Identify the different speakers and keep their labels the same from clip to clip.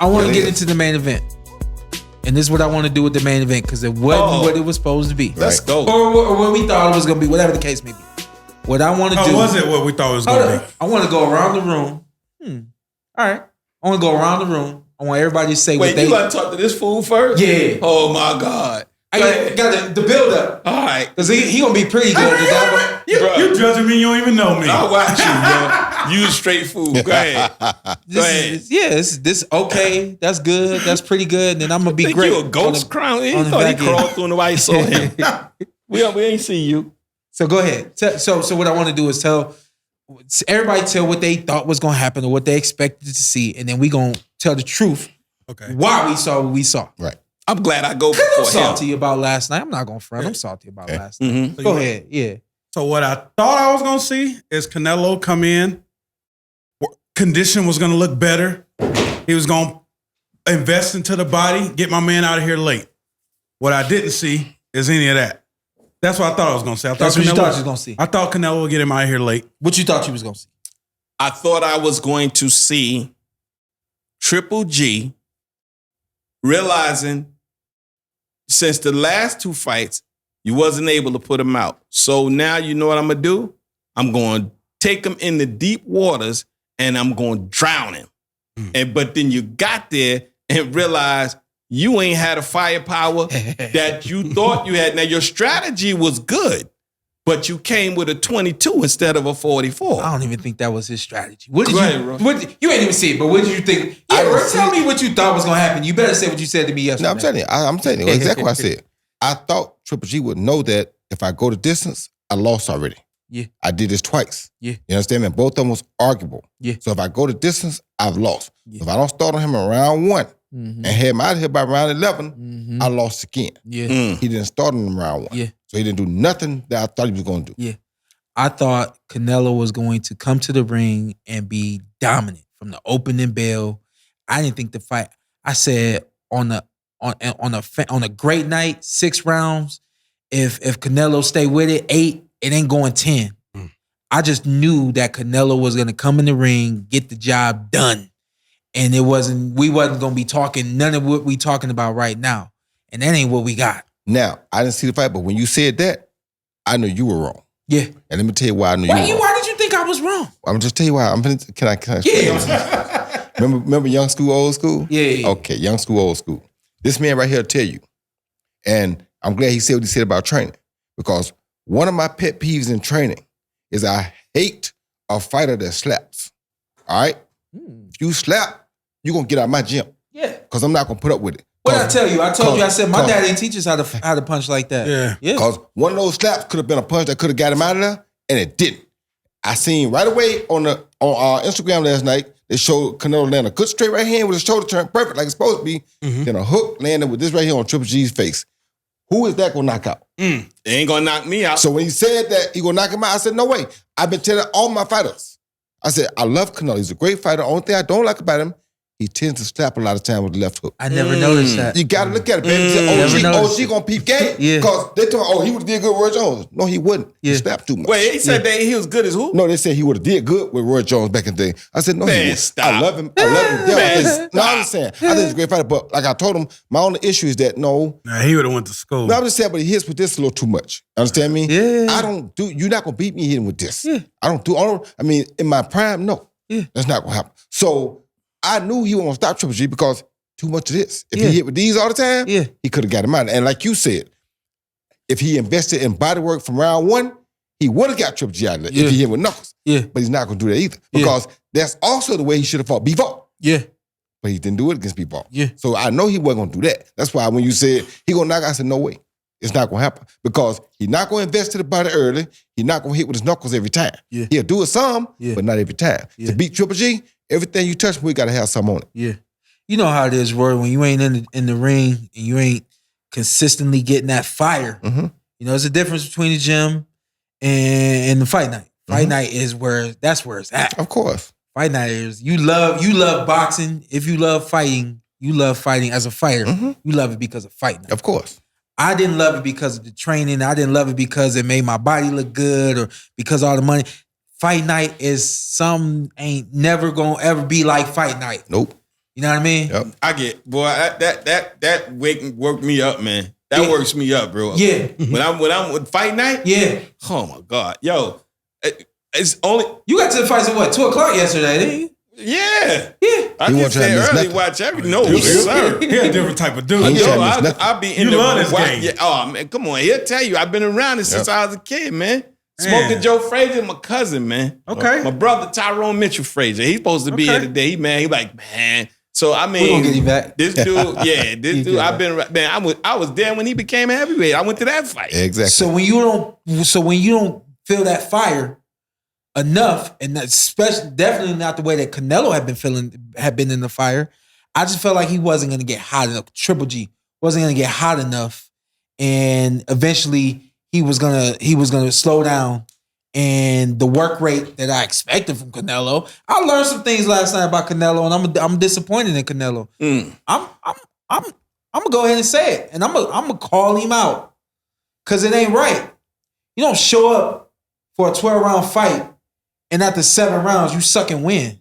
Speaker 1: I want to get into the main event. And this is what I want to do with the main event because it wasn't what it was supposed to be.
Speaker 2: Let's go.
Speaker 1: Or what we thought it was going to be, whatever the case may be. What I want to do.
Speaker 3: How was it what we thought it was going to be?
Speaker 1: I want to go around the room. All right. I want to go around the room. I want everybody to say what they...
Speaker 2: Wait, you got to talk to this fool first?
Speaker 1: Yeah.
Speaker 2: Oh, my God.
Speaker 1: I got the build up.
Speaker 2: All right.
Speaker 1: Because he going to be pretty good.
Speaker 3: You judging me, you don't even know me.
Speaker 2: I'll watch you, bro. You a straight fool. Go ahead.
Speaker 1: This okay. That's good. That's pretty good. And then I'm going to be great.
Speaker 2: You a ghost crown? He thought he crawled through and nobody saw him. we ain't see you.
Speaker 1: So go ahead. So what I want to do is tell what they thought was going to happen or what they expected to see. And then we going to tell the truth.
Speaker 3: Okay.
Speaker 1: Why we saw what we saw.
Speaker 4: Right.
Speaker 2: I'm glad I go before
Speaker 1: I'm
Speaker 2: him.
Speaker 1: salty about last night. I'm not going to front. I'm salty about last night.
Speaker 2: Mm-hmm.
Speaker 1: So go ahead. Yeah.
Speaker 3: So what I thought I was going to see is Canelo come in. Condition was going to look better. He was going to invest into the body, get my man out of here late. What I didn't see is any of that. That's what I thought I was going to say.
Speaker 1: That's what you thought you was going to see.
Speaker 3: I thought Canelo would get him out of here late.
Speaker 1: What you thought you was going to see?
Speaker 2: I thought I was going to see Triple G realizing since the last two fights, you wasn't able to put him out. So now you know what I'm going to do? I'm going to take him in the deep waters and I'm going to drown him. But then you got there and realized you ain't had a firepower that you thought you had. Now, your strategy was good, but you came with a 22 instead of a 44.
Speaker 1: I don't even think that was his strategy. What did you ain't even see it, but what did you think? Yeah, tell me what you thought was going to happen. You better say what you said to me yesterday.
Speaker 4: No, I'm telling you exactly what I said. I thought Triple G would know that if I go the distance, I lost already.
Speaker 1: Yeah.
Speaker 4: I did this twice.
Speaker 1: Yeah.
Speaker 4: You understand me? Both of them was arguable.
Speaker 1: Yeah.
Speaker 4: So if I go the distance, I've lost.
Speaker 1: Yeah.
Speaker 4: If I don't start on him in round 1 and have him out of here by round 11, I lost again.
Speaker 1: Yeah.
Speaker 4: He didn't start on him round 1.
Speaker 1: Yeah.
Speaker 4: So he didn't do nothing that I thought he was going to do.
Speaker 1: Yeah. I thought Canelo was going to come to the ring and be dominant from the opening bell. I didn't think the fight. I said on a great night, 6 rounds. If Canelo stay with it, 8, it ain't going 10. I just knew that Canelo was gonna come in the ring, get the job done, and we wasn't gonna be talking none of what we talking about right now, and that ain't what we got.
Speaker 4: Now I didn't see the fight, but when you said that, I knew you were wrong.
Speaker 1: Yeah.
Speaker 4: And let me tell you why I knew you were wrong.
Speaker 1: Why did you think I was wrong?
Speaker 4: I'm just tell you why. Can I?
Speaker 1: Yeah.
Speaker 4: Remember Young School, Old School?
Speaker 1: Yeah.
Speaker 4: Okay, Young School, Old School. This man right here will tell you. And I'm glad he said what he said about training. Because one of my pet peeves in training is I hate a fighter that slaps. All right? If you slap, you're going to get out of my gym.
Speaker 1: Yeah.
Speaker 4: Because I'm not going to put up with it.
Speaker 1: What did I tell you? I told you, I said, my dad didn't teach us how to punch like that.
Speaker 3: Yeah.
Speaker 4: Because one of those slaps could have been a punch that could have got him out of there, and it didn't. I seen right away on our Instagram last night, they showed Canelo land a good straight right hand with his shoulder turned perfect like it's supposed to be. Then a hook landed with this right here on Triple G's face. Who is that going to knock out?
Speaker 2: They ain't going to knock me out.
Speaker 4: So when he said that he going to knock him out, I said, no way. I've been telling all my fighters. I said, I love Canelo. He's a great fighter. Only thing I don't like about him, he tends to slap a lot of time with the left hook.
Speaker 1: I never noticed that.
Speaker 4: You got to look at it, baby. OG going to peep game.
Speaker 1: Yeah.
Speaker 4: Because they told he would have did good with Roy Jones. No, he wouldn't.
Speaker 1: Yeah.
Speaker 4: He slapped too much.
Speaker 2: Wait, he said that he was good as who?
Speaker 4: No, they said he would have did good with Roy Jones back in the day. I said, no, he wouldn't.
Speaker 2: Stop.
Speaker 4: I love him. Yeah, I understand. I think he's a great fighter, but like I told him, my only issue is that
Speaker 3: Nah, he would have went to school.
Speaker 4: No, I'm just saying, but he hits with this a little too much. Understand me?
Speaker 1: Yeah.
Speaker 4: I don't do. You're not gonna beat me hitting with this.
Speaker 1: Yeah.
Speaker 4: I mean, in my prime, no.
Speaker 1: Yeah.
Speaker 4: That's not gonna happen. So I knew he won't stop Triple G because too much of this. If he hit with these all the time, he could have got him out. And like you said, if he invested in body work from round 1, he would have got Triple G out of it if he hit with knuckles.
Speaker 1: Yeah.
Speaker 4: But he's not gonna do that either because that's also the way he should have fought Bivol.
Speaker 1: Yeah.
Speaker 4: But he didn't do it against Bivol.
Speaker 1: Yeah.
Speaker 4: So I know he wasn't gonna do that. That's why when you said he gonna knock out, I said, no way. It's not gonna happen because he's not gonna invest to the body early. He's not gonna hit with his knuckles every time.
Speaker 1: Yeah.
Speaker 4: He'll do it some, but not every time.
Speaker 1: Yeah.
Speaker 4: To beat Triple G, everything you touch, we gotta have some on it.
Speaker 1: Yeah. You know how it is, Roy, when you ain't in the ring and you ain't consistently getting that fire.
Speaker 4: Mm-hmm.
Speaker 1: You know, there's a difference between the gym and the fight night. Fight night is that's where it's at.
Speaker 4: Of course.
Speaker 1: Fight night is you love boxing. If you love fighting as a fighter. You love it because of fight night.
Speaker 4: Of course.
Speaker 1: I didn't love it because of the training. I didn't love it because it made my body look good or because of all the money. Fight night is ain't never gonna ever be like fight night.
Speaker 4: Nope.
Speaker 1: You know what I mean?
Speaker 4: Yep.
Speaker 2: I get, boy, that worked me up, man. That works me up, bro.
Speaker 1: Yeah.
Speaker 2: When I'm with fight night,
Speaker 1: Yeah.
Speaker 2: oh my God. Yo, it's only,
Speaker 1: You got to the fights at what, 2 o'clock yesterday, didn't you?
Speaker 2: yeah.
Speaker 1: Yeah.
Speaker 2: I
Speaker 4: He
Speaker 2: can
Speaker 4: won't try to
Speaker 2: say
Speaker 4: miss
Speaker 2: early,
Speaker 4: nothing.
Speaker 2: watch every, no, sir.
Speaker 3: He a different type of dude.
Speaker 4: He
Speaker 2: Yo,
Speaker 4: trying to miss nothing.
Speaker 2: I'll be in
Speaker 3: You
Speaker 2: the
Speaker 3: love this
Speaker 2: watch-
Speaker 3: game.
Speaker 2: Yeah, oh man, come on. He'll tell you. I've been around it since I was a kid, man. Smoking Joe Frazier, my cousin, man.
Speaker 3: Okay.
Speaker 2: My brother Tyrone Mitchell Frazier. He's supposed to be here today. He like, man. So I mean,
Speaker 1: We gonna get him back.
Speaker 2: This dude, yeah, this
Speaker 1: He
Speaker 2: dude.
Speaker 1: good,
Speaker 2: I've been, man. I was there when he became a heavyweight. I went to that fight.
Speaker 4: Exactly.
Speaker 1: So when you don't feel that fire enough, and that's especially definitely not the way that Canelo had been in the fire, I just felt like he wasn't gonna get hot enough. Triple G wasn't gonna get hot enough, and eventually he was gonna slow down. And the work rate that I expected from Canelo, I learned some things last night about Canelo, and I'm disappointed in Canelo. I'm gonna go ahead and say it, and I'm gonna call him out because it ain't right. You don't show up for a 12-round fight, and after 7 rounds you suck and win.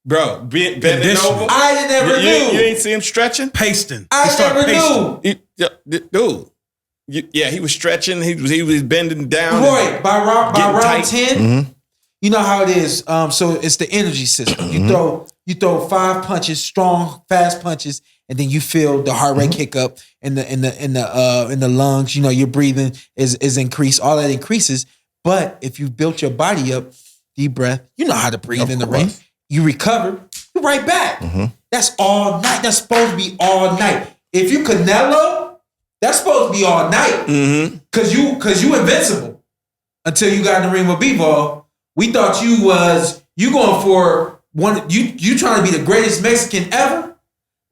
Speaker 2: Bro, bending
Speaker 3: Condition.
Speaker 2: over.
Speaker 1: I never
Speaker 2: You
Speaker 1: knew.
Speaker 2: ain't see him stretching?
Speaker 3: Pasting.
Speaker 1: I
Speaker 3: He started
Speaker 1: never
Speaker 3: pasting.
Speaker 1: knew.
Speaker 2: Dude. Yeah, he was stretching. He was bending down.
Speaker 1: Roy, by round
Speaker 2: tight.
Speaker 1: 10, you know how it is. So it's the energy system. You throw 5 punches, strong, fast punches, and then you feel the heart rate kick up in the lungs. You know, your breathing is increased. All that increases. But if you built your body up, deep breath, you know how to breathe in the ring. You recover, you're right back. That's all night. That's supposed to be all night. If you Canelo, that's supposed to be all night. Cause you invincible. Until you got in the ring with B-Ball. We thought you going for one, you trying to be the greatest Mexican ever.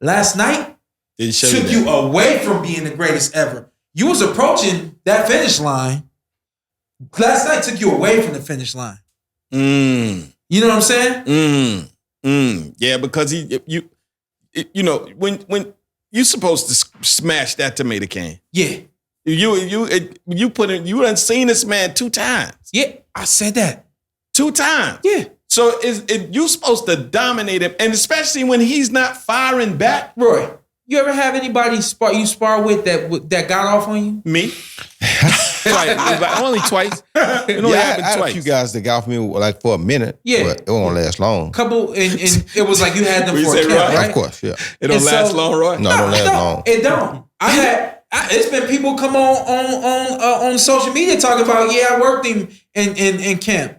Speaker 1: Last night took you away from being the greatest ever. You was approaching that finish line. Last night took you away from the finish line. You know what I'm saying?
Speaker 2: Yeah, because you know, when you're supposed to smash that tomato can.
Speaker 1: Yeah.
Speaker 2: You done seen this man 2 times.
Speaker 1: Yeah, I said that.
Speaker 2: 2 times.
Speaker 1: Yeah.
Speaker 2: So you supposed to dominate him, and especially when he's not firing back.
Speaker 1: Roy, you ever have anybody spar with that got off on you?
Speaker 2: Me? Twice. Only twice. It only
Speaker 4: I
Speaker 2: happened
Speaker 4: had a
Speaker 2: twice.
Speaker 4: few guys that got off me like for a minute.
Speaker 1: Yeah.
Speaker 4: But it won't last long.
Speaker 1: Couple, and it was like you had them
Speaker 2: What you
Speaker 1: for a
Speaker 2: say,
Speaker 1: camp,
Speaker 2: Roy?
Speaker 1: right?
Speaker 4: Of course, yeah.
Speaker 2: It don't
Speaker 1: And
Speaker 2: last
Speaker 1: so-
Speaker 2: long, Roy?
Speaker 4: No, it don't last long.
Speaker 1: It don't. It's been people come on social media talking about, I worked him in camp.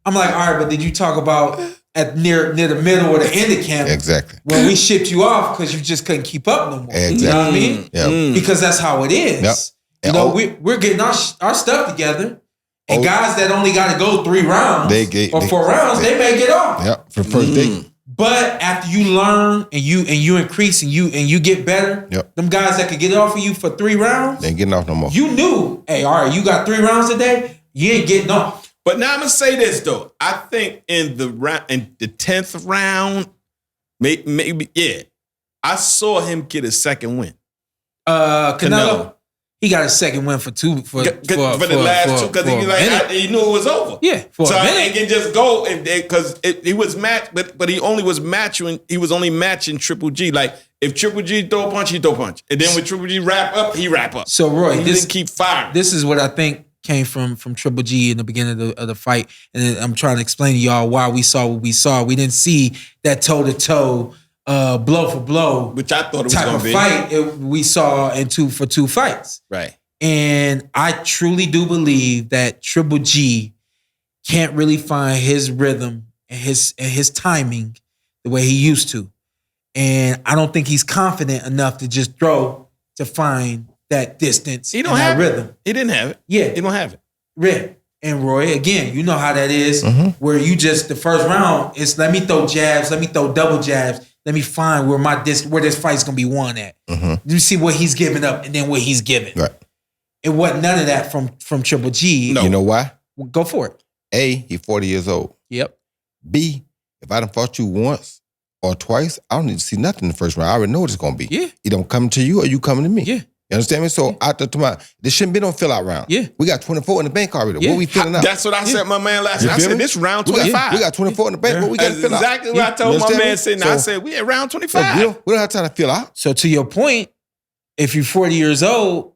Speaker 1: I'm like, all right, but did you talk about at near the middle or the end of camp?
Speaker 4: Exactly.
Speaker 1: When we shipped you off because you just couldn't keep up no more.
Speaker 4: Exactly.
Speaker 1: You know what I mean?
Speaker 4: Yeah.
Speaker 1: Because that's how it is.
Speaker 4: Yep.
Speaker 1: You know, we're getting our stuff together. And guys that only got to go 3 rounds or 4 rounds, they may get off.
Speaker 4: Yeah, for the first day.
Speaker 1: But after you learn and you increase and you get better, them guys that could get off of you for 3 rounds,
Speaker 4: they ain't getting off no more.
Speaker 1: you knew, hey, all right, you got 3 rounds today, you ain't getting off.
Speaker 2: But now I'm gonna say this though. I think in the 10th round, maybe I saw him get a second win.
Speaker 1: Canelo, he got a second win for the
Speaker 2: last 2 because he was like he knew it was over.
Speaker 1: Yeah, for
Speaker 2: so
Speaker 1: a
Speaker 2: I
Speaker 1: minute.
Speaker 2: can just go because he was matched, but he only was matching. He was only matching Triple G. Like if Triple G throw a punch, he throw a punch, and then when Triple G wrap up, he wrap up.
Speaker 1: So Roy,
Speaker 2: he didn't keep firing.
Speaker 1: This is what I think came from Triple G in the beginning of the fight, and then I'm trying to explain to y'all why we saw what we saw. We didn't see that toe-to-toe, blow for blow,
Speaker 2: which I thought it was
Speaker 1: type
Speaker 2: going
Speaker 1: of
Speaker 2: to be.
Speaker 1: Fight we saw in 2 for 2 fights.
Speaker 2: Right.
Speaker 1: And I truly do believe that Triple G can't really find his rhythm and his timing the way he used to. And I don't think he's confident enough to just throw to find that distance.
Speaker 2: He don't
Speaker 1: and
Speaker 2: have
Speaker 1: that rhythm.
Speaker 2: He didn't have it.
Speaker 1: Yeah.
Speaker 2: He don't have it.
Speaker 1: Rip. And Roy, again, you know how that is, where you just, the first round, it's let me throw jabs, let me throw double jabs, let me find where this fight's going to be won at. You see what he's giving up and then what he's giving.
Speaker 4: Right.
Speaker 1: It wasn't none of that from Triple G.
Speaker 2: No.
Speaker 4: You know why?
Speaker 1: Well, go for it.
Speaker 4: A, he 40 years old.
Speaker 1: Yep.
Speaker 4: B, if I done fought you once or twice, I don't need to see nothing in the first round. I already know what it's going to be.
Speaker 1: Yeah.
Speaker 4: Either I'm coming to you or you coming to me.
Speaker 1: Yeah.
Speaker 4: You understand me? So out there tomorrow, there shouldn't be no fill out round.
Speaker 1: Yeah.
Speaker 4: We got 24 in the bank already.
Speaker 1: Yeah.
Speaker 4: What we filling out?
Speaker 2: That's what I said, my man, last night. I said, this round 25.
Speaker 4: We got 24 in the bank. What we got to
Speaker 2: That's
Speaker 4: fill out?
Speaker 2: exactly what I told my man sitting there. I said, we at round 25.
Speaker 4: We don't have time to fill out.
Speaker 1: So to your point, if you're 40 years old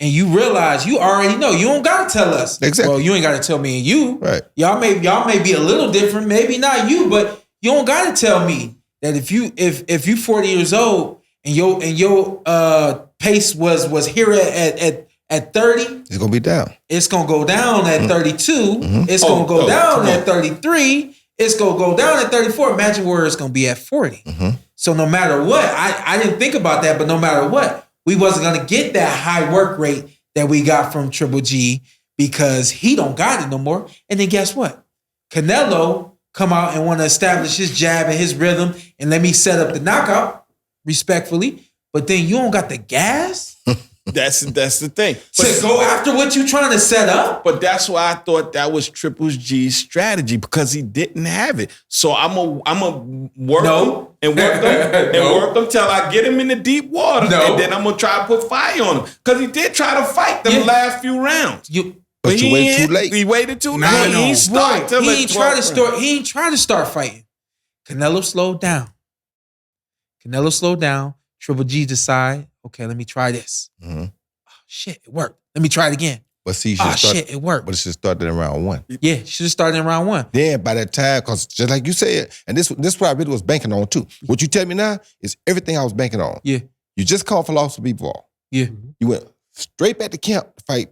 Speaker 1: and you realize you already know, you don't gotta tell us.
Speaker 4: Exactly.
Speaker 1: Well, you ain't gotta tell me and you.
Speaker 4: Right.
Speaker 1: Y'all may be a little different, maybe not you, but you don't gotta tell me that if you 40 years old and your pace was here at 30,
Speaker 4: It's gonna be down.
Speaker 1: it's gonna go down at 32. It's gonna go down at 33. It's gonna go down at 34. Imagine where it's gonna be at 40. So no matter what, I didn't think about that, but no matter what, we wasn't gonna get that high work rate that we got from Triple G because he don't got it no more. And then guess what? Canelo come out and want to establish his jab and his rhythm and let me set up the knockout respectfully. But then you don't got the gas
Speaker 2: That's the thing.
Speaker 1: to go after what you trying to set up.
Speaker 2: But that's why I thought that was Triple G's strategy because he didn't have it. So I'm a work him and work him and work him till I get him in the deep water, and then I'm gonna try to put fire on him because he did try to fight them last few rounds.
Speaker 4: But you waited too late.
Speaker 2: He waited too
Speaker 3: No,
Speaker 2: late.
Speaker 3: no.
Speaker 2: He ain't start till
Speaker 1: He
Speaker 2: like
Speaker 1: ain't
Speaker 2: 12
Speaker 1: try to start. He ain't trying to start fighting. Canelo slowed down. Triple G decide, okay, let me try this. Oh, shit, it worked. Let me try it again.
Speaker 4: But see,
Speaker 1: Shit, it worked.
Speaker 4: But it should start in round 1.
Speaker 1: Yeah, should have started in round 1.
Speaker 4: Then by that time, because just like you said, and this what I really was banking on too. What you tell me now is everything I was banking on.
Speaker 1: Yeah.
Speaker 4: You just called for loss of ball.
Speaker 1: Yeah.
Speaker 4: You went straight back to camp to fight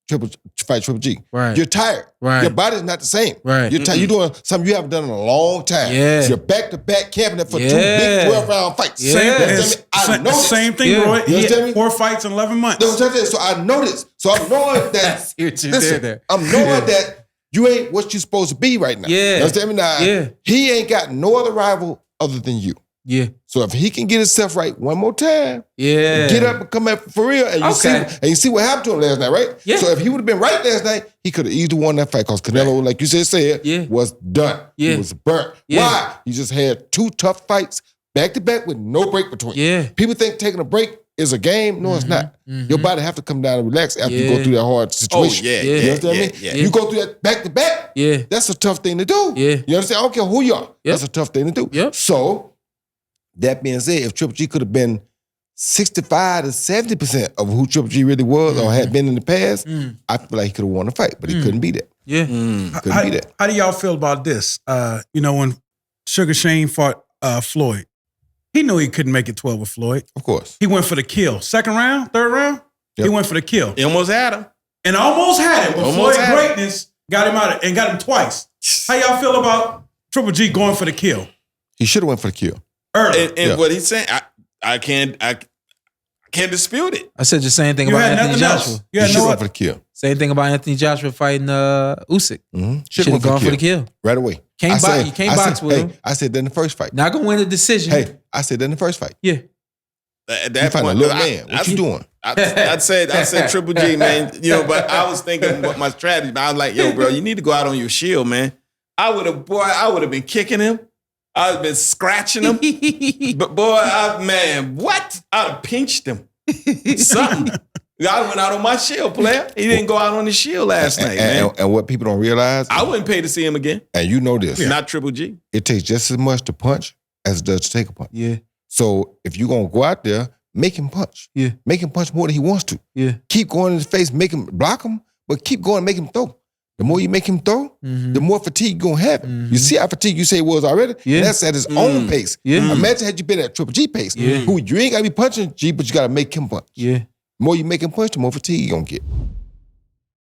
Speaker 4: Triple G.
Speaker 1: Right.
Speaker 4: You're tired.
Speaker 1: Right.
Speaker 4: Your body's not the same.
Speaker 1: Right.
Speaker 4: You're tired. You're doing something you haven't done in a long time.
Speaker 1: Yeah.
Speaker 4: So you're back to back camping there for 2
Speaker 1: Yeah.
Speaker 4: big 12-round fights.
Speaker 1: Yeah.
Speaker 3: Same,
Speaker 4: You understand me? I know this.
Speaker 3: same thing,
Speaker 1: Yeah.
Speaker 3: Roy.
Speaker 4: You
Speaker 3: He
Speaker 4: understand
Speaker 3: had
Speaker 4: me?
Speaker 3: 4 fights in 11 months.
Speaker 4: So I know this. So I'm knowing that.
Speaker 1: See what you
Speaker 4: listen,
Speaker 1: did there.
Speaker 4: I'm knowing that you ain't what you supposed to be right now.
Speaker 1: Yeah.
Speaker 4: You understand me now?
Speaker 1: Yeah.
Speaker 4: He ain't got no other rival other than you.
Speaker 1: Yeah.
Speaker 4: So if he can get himself right one more time,
Speaker 1: Yeah.
Speaker 4: get up and come back for real, and you see what happened to him last night, right?
Speaker 1: Yeah.
Speaker 4: So if he would have been right last night, he could have easily won that fight because Canelo, like you said, was done.
Speaker 1: Yeah.
Speaker 4: He was burnt.
Speaker 1: Yeah.
Speaker 4: Why? He just had 2 tough fights back to back with no break between.
Speaker 1: Yeah.
Speaker 4: People think taking a break is a game. No, it's not. Your body have to come down and relax after you go through that hard situation.
Speaker 2: yeah,
Speaker 1: Yeah.
Speaker 4: You understand me?
Speaker 2: yeah.
Speaker 4: You go through that back to back.
Speaker 1: Yeah.
Speaker 4: That's a tough thing to do.
Speaker 1: Yeah.
Speaker 4: You understand? I don't care who you are.
Speaker 1: Yep.
Speaker 4: That's a tough thing to do.
Speaker 1: Yep.
Speaker 4: So, that being said, if Triple G could have been 65 to 70% of who Triple G really was or had been in the past, I feel like he could have won the fight, but he couldn't be that.
Speaker 1: Yeah.
Speaker 4: Couldn't be that.
Speaker 3: How do y'all feel about this? When Sugar Shane fought Floyd, he knew he couldn't make it 12 with Floyd.
Speaker 4: Of course.
Speaker 3: He went for the kill. Second round, third round, he went for the kill.
Speaker 2: He almost had him.
Speaker 3: And almost had it, but
Speaker 2: Almost
Speaker 3: Floyd
Speaker 2: had it.
Speaker 3: greatness got him out and got him twice. How y'all feel about Triple G going for the kill
Speaker 4: He should have went for the kill.
Speaker 3: early?
Speaker 2: And what he's saying, I can't dispute it.
Speaker 1: I said the same thing
Speaker 3: You
Speaker 1: about
Speaker 3: had
Speaker 1: Anthony
Speaker 3: nothing
Speaker 1: Joshua.
Speaker 3: else. You
Speaker 4: He
Speaker 3: had
Speaker 4: should have
Speaker 3: no
Speaker 4: went for the kill.
Speaker 1: Same thing about Anthony Joshua fighting Usyk. Should have
Speaker 4: Went
Speaker 1: gone for the kill.
Speaker 4: right away.
Speaker 1: Can't
Speaker 4: I said-
Speaker 1: you can't
Speaker 4: I
Speaker 1: box
Speaker 4: said-
Speaker 1: with
Speaker 4: hey,
Speaker 1: him.
Speaker 4: I said that in the first fight.
Speaker 1: Not gonna win a decision.
Speaker 4: Hey, I said that in the first fight.
Speaker 1: Yeah.
Speaker 2: At
Speaker 4: You
Speaker 2: that
Speaker 4: find a
Speaker 2: point,
Speaker 4: little man. What you doing?
Speaker 2: I said Triple G, man. But I was thinking what my strategy. I was like, yo, bro, you need to go out on your shield, man. I would have been kicking him. I would have been scratching him. But boy, what? I'd have pinched him. Something. I went out on my shield, player. He didn't go out on his shield last night, man.
Speaker 4: And what people don't realize,
Speaker 2: I wouldn't pay to see him again.
Speaker 4: and you know this,
Speaker 2: Not Triple G.
Speaker 4: it takes just as much to punch as it does to take a punch.
Speaker 1: Yeah.
Speaker 4: So if you're going to go out there, make him punch.
Speaker 1: Yeah.
Speaker 4: Make him punch more than he wants to.
Speaker 1: Yeah.
Speaker 4: Keep going in his face, make him block him, but keep going and make him throw. The more you make him throw, the more fatigue you're going to have. You see how fatigued you say it was already?
Speaker 1: Yeah.
Speaker 4: That's at his own pace.
Speaker 1: Yeah.
Speaker 4: Imagine had you been at Triple G pace.
Speaker 1: Yeah.
Speaker 4: Who you ain't got to be punching G, but you got to make him punch.
Speaker 1: Yeah.
Speaker 4: The more you make him punch, the more fatigue you're going to get.